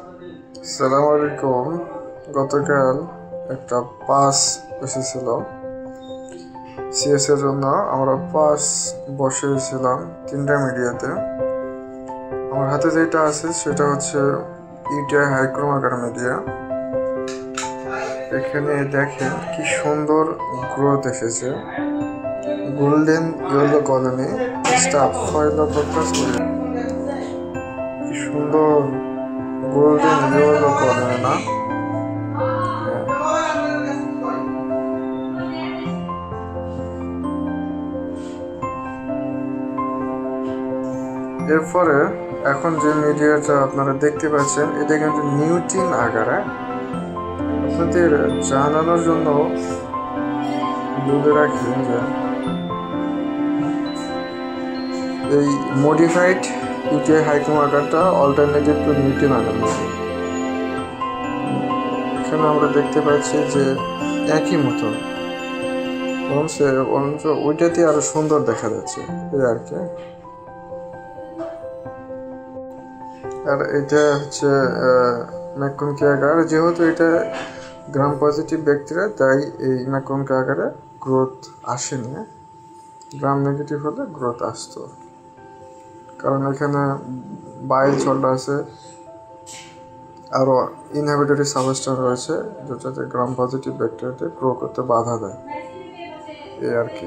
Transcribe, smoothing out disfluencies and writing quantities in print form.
আসসালামু আলাইকুম। গতকাল একটা পাস এসেছিল সিএস এর জন্য। আমরা পাস বসিয়েছিলাম 3টা মিডিয়াতে। আমার হাতে যেটা আছে সেটা হচ্ছে ইউটিআই হাইক্রোমাকার মিডিয়া। এখানে দেখেন কি সুন্দর গ্রোথ এসেছে। গোল্ডেন ইয়েলো কলোনি স্টাফ ফয়েল প্রকাশ করে কি সুন্দর গোল্ডেন ইয়েলো কলোনি না? এরপরে এখন যে মিডিয়াটা আপনারা দেখতে পাচ্ছেন এটা কিন্তু নিউটিন আকারে। আপনাদের জানানোর জন্য বলে রাখি যে এই মডিফাইড ইউটিআই হাইকম আকারটা অল্টারনেটিভ টু নিউটিন আকার। এখানে আমরা দেখতে পাচ্ছি যে একই মতো বরঞ্চ ওইটাতে আরো সুন্দর দেখা যাচ্ছে এই আর কি। আর এটা হচ্ছে ম্যাককনকি আকার। যেহেতু এটা গ্রাম পজিটিভ ব্যাকটেরিয়া তাই এই ম্যাককনকি আকারে গ্রোথ আসেনি। গ্রাম নেগেটিভ হলে গ্রোথ আসতো, কারণ এখানে বাইল সল্ট আছে, আরও ইনহিবিটরি সাবস্টেন্স রয়েছে যেটাতে গ্রাম পজিটিভ ব্যাকটেরিয়াতে গ্রো করতে বাধা দেয় এই আর কি।